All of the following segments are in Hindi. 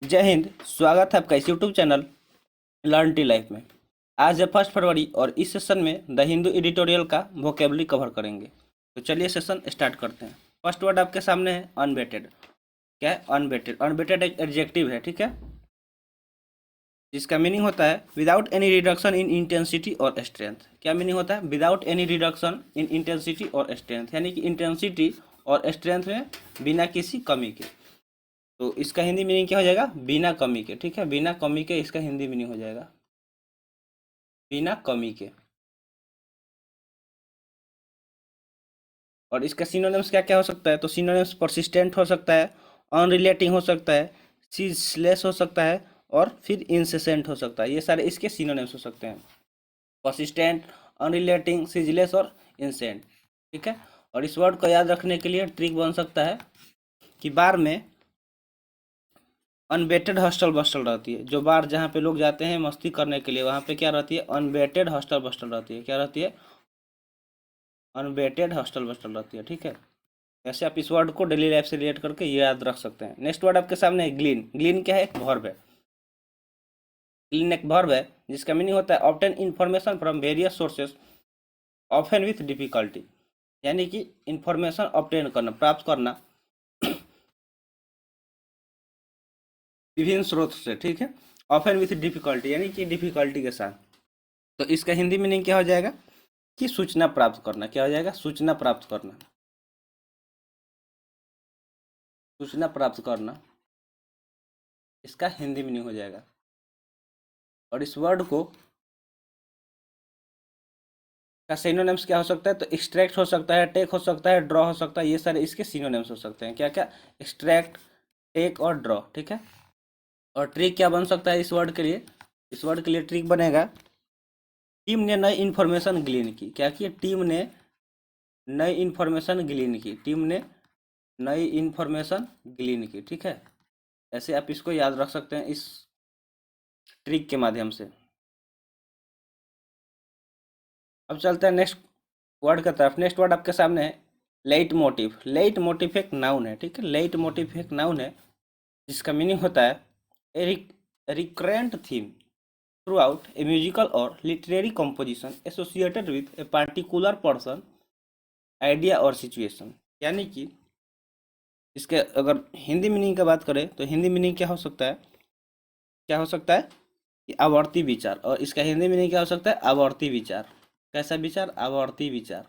जय हिंद। स्वागत है आपका इस YouTube channel learn tea life में। आज है 1 फरवरी और इस सेशन में द हिंदू एडिटोरियल का वोकेबलरी कवर करेंगे। तो चलिए सेशन स्टार्ट करते हैं। फर्स्ट वर्ड आपके सामने है अनवेटेड। क्या है अनवेटेड? अनवेटेड एक एडजेक्टिव है, ठीक है, जिसका मीनिंग होता है without any reduction in intensity और स्ट्रेंथ। क्या मीनिंग होता है? Without any reduction in intensity और स्ट्रेंथ, यानी कि इंटेंसिटी और स्ट्रेंथ में बिना किसी कमी के। तो इसका हिंदी मीनिंग क्या हो जाएगा? बिना कमी के, ठीक है, बिना कमी के इसका हिंदी मीनिंग हो जाएगा बिना कमी के। और इसका सिनोनिम्स क्या क्या हो सकता है? तो सिनोनिम्स परसिस्टेंट हो सकता है, अनरिलेटिंग हो सकता है, सीजलेस हो सकता है और फिर इंसेसेंट हो सकता है। ये सारे इसके सिनोनिम्स हो सकते हैं, परसिस्टेंट, अनरिलेटिंग, सीजलेस और इंसेंट, ठीक है। और इस वर्ड को याद रखने के लिए ट्रिक बन सकता है कि बार में अनवेटेड हॉस्टल बस्टल रहती है। जो बार जहाँ पे लोग जाते हैं मस्ती करने के लिए, वहाँ पे क्या रहती है? अनवेटेड हॉस्टल बस्टल रहती है। क्या रहती है? अनवेटेड हॉस्टल बस्टल रहती है, ठीक है। ऐसे आप इस वर्ड को डेली लाइफ से रिलेट करके ये याद रख सकते हैं। नेक्स्ट वर्ड आपके सामने है ग्लीन। ग्लीन क्या है? एक वर्ब है। ग्लीन एक वर्ब है जिसका मीनिंग होता है obtain information from various sources often with difficulty, यानी कि इंफॉर्मेशन ऑब्टेन करना, प्राप्त करना विभिन्न स्रोत से, ठीक है, ऑफन विथ डिफिकल्टी यानी कि डिफिकल्टी के साथ। तो इसका हिंदी मीनिंग क्या हो जाएगा? कि सूचना प्राप्त करना। क्या हो जाएगा? सूचना प्राप्त करना। सूचना प्राप्त करना इसका हिंदी मीनिंग हो जाएगा। और इस वर्ड को का सिनोनिम्स क्या हो सकता है? तो एक्सट्रैक्ट हो सकता है, टेक हो सकता है, ड्रॉ हो सकता है। ये सारे इसके सिनोनिम्स हो सकते हैं। क्या क्या? एक्सट्रैक्ट, टेक और ड्रॉ, ठीक है। और ट्रिक क्या बन सकता है इस वर्ड के लिए? इस वर्ड के लिए ट्रिक बनेगा टीम ने नई इन्फॉर्मेशन ग्लीन की। क्या की? टीम ने नई इन्फॉर्मेशन ग्लीन की। टीम ने नई इन्फॉर्मेशन ग्लीन की, ठीक है। ऐसे आप इसको याद रख सकते हैं इस ट्रिक के माध्यम से। अब चलते हैं नेक्स्ट वर्ड की तरफ। नेक्स्ट वर्ड आपके सामने है लेट मोटिव। लेट मोटिव एक नाउन है, ठीक है। लेट मोटिव एक नाउन है जिसका मीनिंग होता है ए रिकरेंट थीम थ्रू आउट ए म्यूजिकल और literary composition associated with a particular person, idea और सिचुएशन। यानी कि इसके अगर हिंदी मीनिंग की बात करें तो हिंदी मीनिंग क्या हो सकता है? क्या हो सकता है? कि आवर्ती विचार। और इसका हिंदी मीनिंग क्या हो सकता है? आवर्ती विचार। कैसा विचार? आवर्ती विचार।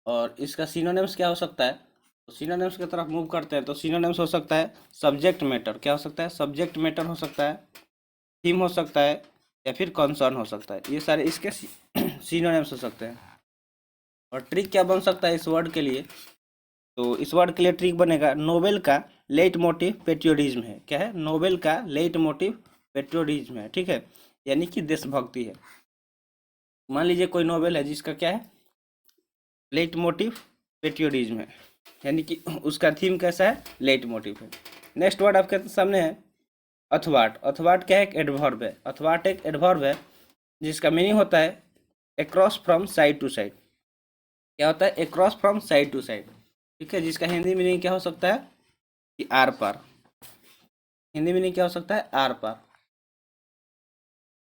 और इसका सिनोनिम्स क्या हो सकता है? तो सिनोनिम्स की तरफ मूव करते हैं तो सिनोनिम्स हो सकता है सब्जेक्ट मैटर। क्या हो सकता है? सब्जेक्ट मैटर हो सकता है, थीम हो सकता है या फिर कंसर्न हो सकता है। ये सारे इसके सिनोनिम्स हो सकते हैं। और ट्रिक क्या बन सकता है इस वर्ड के लिए? तो इस वर्ड के लिए ट्रिक बनेगा नोवेल का लेट मोटिव पेट्रियोटिज्म है। क्या है? नोवेल का लेट मोटिव पेट्रियोटिज्म है, ठीक है, यानी कि देशभक्ति है। मान लीजिए कोई नोवेल है जिसका क्या है? लेट मोटिव पेट्रियोटिज्म है, यानी कि उसका थीम कैसा है? लेट मोटिव है। नेक्स्ट वर्ड आपके सामने है अथवाट। अथवाट क्या है? एक एडवर्ब है। अथवाट एक एडवर्ब है जिसका मीनिंग होता है across from side to side. क्या होता है? Across from side to side, ठीक है, जिसका हिंदी मीनिंग क्या हो सकता है? कि आर पार। हिंदी मीनिंग क्या हो सकता है? Are par.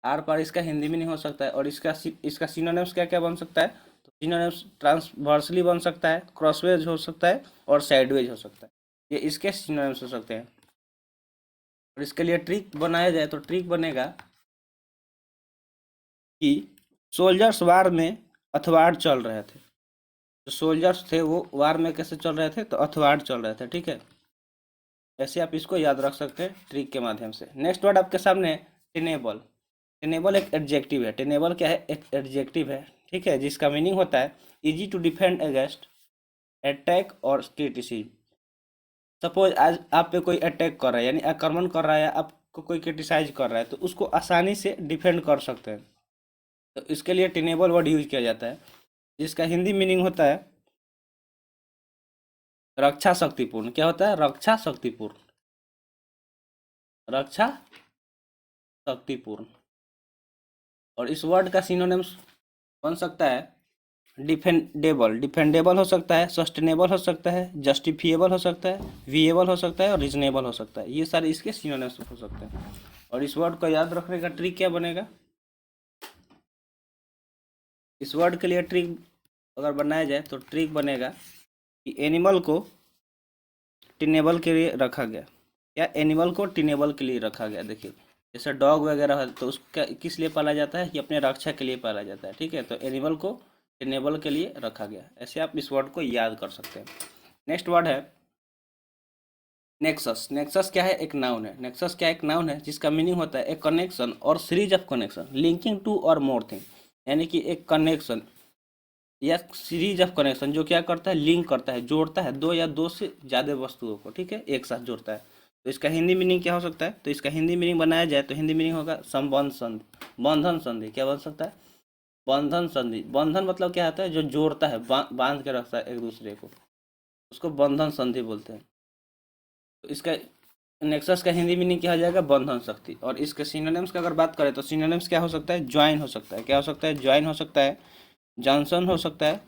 आर पार इसका हिंदी मीनिंग हो सकता है। और इसका सिनोनिम्स क्या क्या बन सकता है? तो सिनोनिम्स ट्रांसवर्सली बन सकता है, क्रॉसवेज हो सकता है और साइडवेज हो सकता है। ये इसके सिनोनिम्स हो सकते हैं। और इसके लिए ट्रिक बनाया जाए तो ट्रिक बनेगा कि सोल्जर्स वार में अथवार चल रहे थे। जो सोल्जर्स थे वो वार में कैसे चल रहे थे? तो अथवार चल रहे थे, ठीक है। ऐसे आप इसको याद रख सकते हैं ट्रिक के माध्यम से। नेक्स्ट वर्ड आपके सामने है टेनेबल। टेनेबल एक एडजेक्टिव है। टेनेबल क्या है? एक एडजेक्टिव है, ठीक है, जिसका मीनिंग होता है easy to defend against attack और क्रिटिसिज्म। सपोज आज आप पे कोई अटैक कर रहा है, यानी आक्रमण कर रहा है, आपको कोई क्रिटिसाइज कर रहा है, तो उसको आसानी से डिफेंड कर सकते हैं। तो इसके लिए टेनेबल वर्ड यूज किया जाता है जिसका हिंदी मीनिंग होता है रक्षा शक्तिपूर्ण। क्या होता है? रक्षा शक्तिपूर्ण। रक्षा शक्तिपूर्ण। और इस वर्ड का सिनोनिम्स बन सकता है डिफेंडेबल, डिफेंडेबल हो सकता है, सस्टेनेबल हो सकता है, जस्टिफिएबल हो सकता है, विएबल हो सकता है और रीजनेबल हो सकता है। ये सारे इसके सिनोनिम्स हो सकते हैं। और इस वर्ड को याद रखने का ट्रिक क्या बनेगा, इस वर्ड के लिए ट्रिक अगर बनाया जाए तो ट्रिक बनेगा कि एनिमल को टिनेबल के लिए रखा गया, या एनिमल को टिनेबल के लिए रखा गया। देखिए जैसे डॉग वगैरह है तो उसका किस लिए पाला जाता है, कि अपने रक्षा के लिए पाला जाता है, ठीक है। तो एनिमल को टिनेबल के लिए रखा गया, ऐसे आप इस वर्ड को याद कर सकते हैं। नेक्स्ट वर्ड है नेक्सस। नेक्सस क्या है, एक नाउन है। नेक्सस क्या एक नाउन है जिसका मीनिंग होता है ए कनेक्शन और series of connection linking two और मोर थिंग, यानी कि एक कनेक्शन या सीरीज ऑफ कनेक्शन जो क्या करता है, लिंक करता है, जोड़ता है दो या दो से ज़्यादा वस्तुओं को, ठीक है, एक साथ जोड़ता है। तो इसका हिंदी मीनिंग क्या हो सकता है, तो इसका हिंदी मीनिंग बनाया जाए तो हिंदी मीनिंग होगा संबंध संधि, बंधन संधि। क्या बन सकता है, बंधन संधि। बंधन मतलब क्या होता है, जो जोड़ता है, बांध के रखता है एक दूसरे को, उसको बंधन संधि बोलते हैं। तो इसका नेक्सस का हिंदी मीनिंग क्या हो जाएगा, बंधन शक्ति। और इसके सिनोनिम्स की अगर बात करें तो सिनोनिम्स क्या हो सकता है, ज्वाइन हो सकता है। क्या हो सकता है, ज्वाइन हो सकता है, जॉनसन हो सकता है,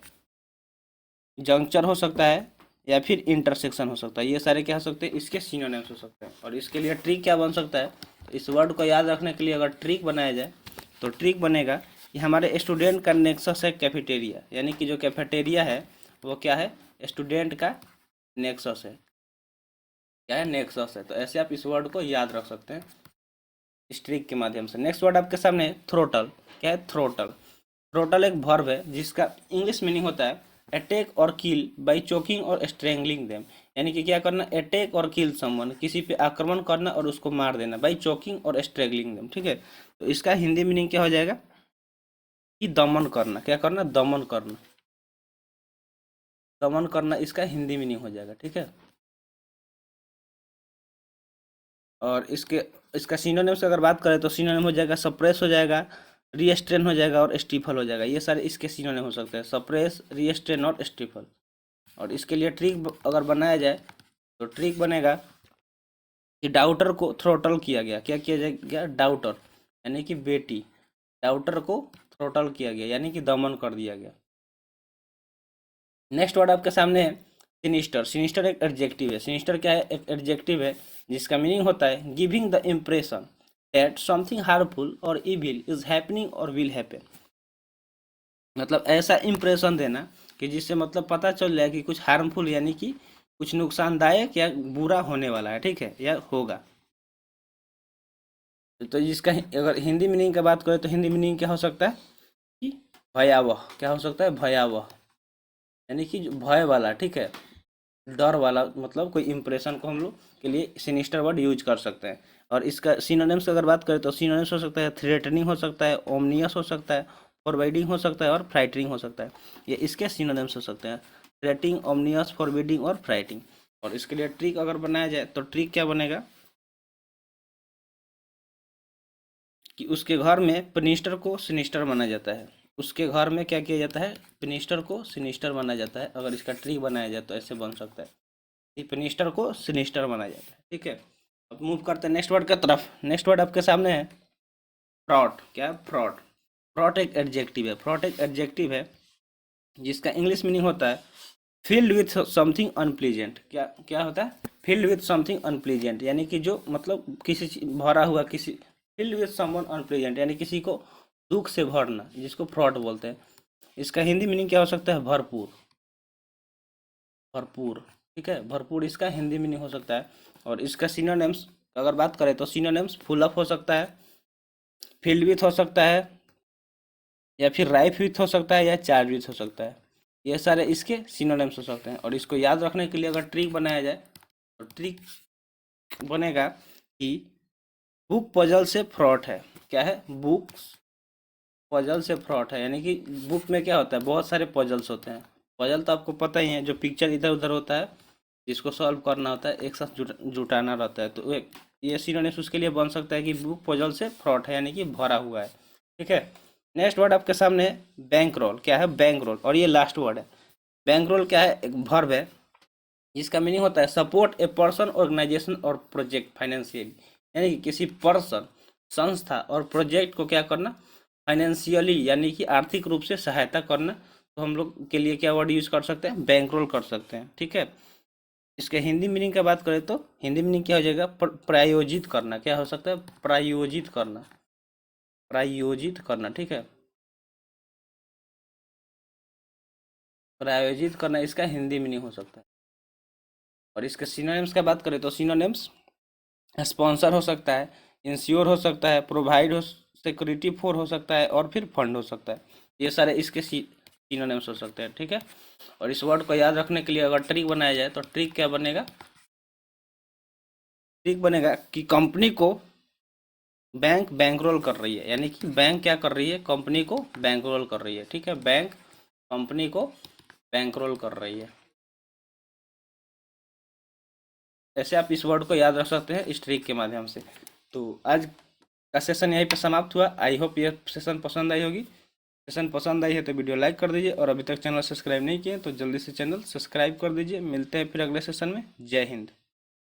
जंक्चर हो सकता है, या फिर इंटरसेक्शन हो सकता है। ये सारे क्या हो सकते हैं, इसके सिनोनिम्स हो सकते हैं। और इसके लिए ट्रिक क्या बन सकता है, इस वर्ड को याद रखने के लिए अगर ट्रिक बनाया जाए तो ट्रिक बनेगा कि हमारे स्टूडेंट का नेक्सस है कैफेटेरिया, यानी कि जो कैफेटेरिया है वो क्या है, स्टूडेंट का नेक्सस है। क्या है, नेक्सस है। तो ऐसे आप इस वर्ड को याद रख सकते हैं इस ट्रिक के माध्यम से। नेक्स्ट वर्ड आपके सामने है थ्रोटल। क्या है, थ्रोटल। थ्रोटल एक वर्ब है जिसका इंग्लिश मीनिंग होता है अटैक और किल बाय चोकिंग और स्ट्रेंगलिंग देम, यानी कि क्या करना, अटैक और किल समवन, किसी पे आक्रमण करना और उसको मार देना, बाय चोकिंग और स्ट्रेंगलिंग देम, ठीक है। तो इसका हिंदी मीनिंग क्या हो जाएगा, कि दमन करना। क्या करना, दमन करना। दमन करना इसका हिंदी मीनिंग हो जाएगा, ठीक है। और इसका सिनोनिम्स की अगर बात करें तो सिनोनिम हो जाएगा सप्रेस हो जाएगा, रीस्ट्रेन हो जाएगा और स्टीफल हो जाएगा। ये सारे इसके सिनोनिम हो सकते हैं, सप्रेस, रीस्ट्रेन और स्टीफल। और इसके लिए ट्रिक अगर बनाया जाए तो ट्रिक बनेगा कि डाउटर को थ्रोटल किया गया। क्या किया गया, डाउटर यानी कि बेटी, डाउटर को थ्रोटल किया गया यानी कि दमन कर दिया गया। नेक्स्ट वर्ड आपके सामने है सिनिस्टर। सिनिस्टर एक एडजेक्टिव है। सिनिस्टर क्या है, एक एडजेक्टिव है जिसका मीनिंग होता है giving the impression that something harmful और इविल इज हैपनिंग और विल हैपन। मतलब ऐसा इम्प्रेशन देना कि जिससे मतलब पता चल जाए कि कुछ हार्मफुल यानी कि कुछ नुकसानदायक या बुरा होने वाला है, ठीक है, या होगा। तो इसका अगर हिंदी मीनिंग की बात करें तो हिंदी मीनिंग क्या हो सकता है, कि भयावह। क्या हो सकता है, भयावह यानी कि भय वाला, ठीक है, डर वाला। मतलब कोई इंप्रेशन को हम लोग के लिए सिनिस्टर वर्ड यूज कर सकते हैं। और इसका सिनोनिम्स की अगर बात करें तो सिनोनिम्स हो सकता है थ्रेटनिंग हो सकता है, ओमनियस हो सकता है, फॉरबिडिंग हो सकता है और फ्राइटनिंग हो सकता है। ये इसके सिनोनिम्स हो सकते हैं, थ्रेटिंग, ओमनियस, फॉरबिडिंग और फ्राइटिंग। और इसके लिए ट्रिक अगर बनाया जाए तो ट्रिक क्या बनेगा, कि उसके घर में पिनिस्टर को सिनिस्टर माना जाता है। उसके घर में क्या किया जाता है, पिनिस्टर को सिनिस्टर माना जाता है। अगर इसका ट्रिक बनाया जाए तो ऐसे बन सकता है कि पिनिस्टर को सिनिस्टर माना जाता है, ठीक है। अब मूव करते हैं नेक्स्ट वर्ड की तरफ। नेक्स्ट वर्ड आपके सामने है फ्रॉड। क्या है, फ्रॉड। फ्रॉड एक एडजेक्टिव है। फ्रॉड एक एडजेक्टिव है जिसका इंग्लिश मीनिंग होता है फिल्ड विथ समथिंग अनप्लीजेंट। क्या क्या होता है, फिल्ड विथ समथिंग अनप्लीजेंट, यानी कि जो मतलब किसी भरा हुआ, किसी फिल्ड विथ समवन अनप्लीजेंट यानी किसी को दुख से भरना, जिसको फ्रॉड बोलते हैं। इसका हिंदी मीनिंग क्या हो सकता है, भरपूर। भरपूर, ठीक है, भरपूर इसका हिंदी मीनिंग हो सकता है। और इसका सिनोनिम्स अगर बात करें तो सिनोनिम्स फुल अप हो सकता है, फिल्ड विथ हो सकता है, या फिर राइफ विथ हो सकता है, या चार्ज विथ हो सकता है। ये सारे इसके सिनोनिम्स हो सकते हैं। और इसको याद रखने के लिए अगर ट्रिक बनाया जाए तो ट्रिक बनेगा कि बुक पजल से फ्रॉड है। क्या है, बुक पजल से फ्रॉड है, यानी कि बुक में क्या होता है, बहुत सारे पजल्स होते हैं। पजल तो आपको पता ही है, जो पिक्चर इधर उधर होता है जिसको सॉल्व करना होता है, एक साथ जुटाना रहता है। तो ये सिनोनिम्स उसके लिए बन सकता है कि बुक पजल से फ्रॉड है, यानी कि भरा हुआ है, ठीक है। नेक्स्ट वर्ड आपके सामने है बैंक रोल। क्या है, बैंक रोल। और ये लास्ट वर्ड है। बैंक रोल क्या है, एक वर्ब है जिसका मीनिंग होता है सपोर्ट ए पर्सन, ऑर्गेनाइजेशन और प्रोजेक्ट फाइनेंशियली, यानी कि किसी पर्सन, संस्था और प्रोजेक्ट को क्या करना, फाइनेंशियली यानी कि आर्थिक रूप से सहायता करना, तो हम लोग के लिए क्या वर्ड यूज कर सकते हैं, बैंक रोल कर सकते हैं। ठीक है, इसके हिंदी मीनिंग का बात करें तो हिंदी मीनिंग क्या हो जाएगा, प्रायोजित करना। क्या हो सकता है, प्रायोजित करना, प्रायोजित करना। ठीक है, प्रायोजित करना इसका हिंदी मीनिंग हो सकता है। और इसके सिनोनिम्स का बात करें तो सिनोनिम्स स्पॉन्सर हो सकता है, इंश्योर हो सकता है, प्रोवाइड हो, सिक्योरिटी फॉर हो सकता है, और फिर फंड हो सकता है। ये सारे इसके सिनोनिम्स हो सकते हैं। ठीक है, और इस वर्ड को याद रखने के लिए अगर ट्रिक बनाया जाए तो ट्रिक क्या बनेगा, ट्रिक बनेगा कि कंपनी को बैंक बैंकरोल कर रही है, यानी कि बैंक क्या कर रही है, कंपनी को बैंकरोल कर रही है। ठीक है, बैंक कंपनी को बैंकरोल कर रही है। ऐसे आप इस वर्ड को याद रख सकते हैं इस ट्रिक के माध्यम से। तो आज का सेशन यहीं पे समाप्त हुआ। आई होप ये सेशन पसंद आई होगी। सेशन पसंद आई है तो वीडियो लाइक कर दीजिए, और अभी तक चैनल सब्सक्राइब नहीं किए तो जल्दी से चैनल सब्सक्राइब कर दीजिए। मिलते हैं फिर अगले सेशन में। जय हिंद।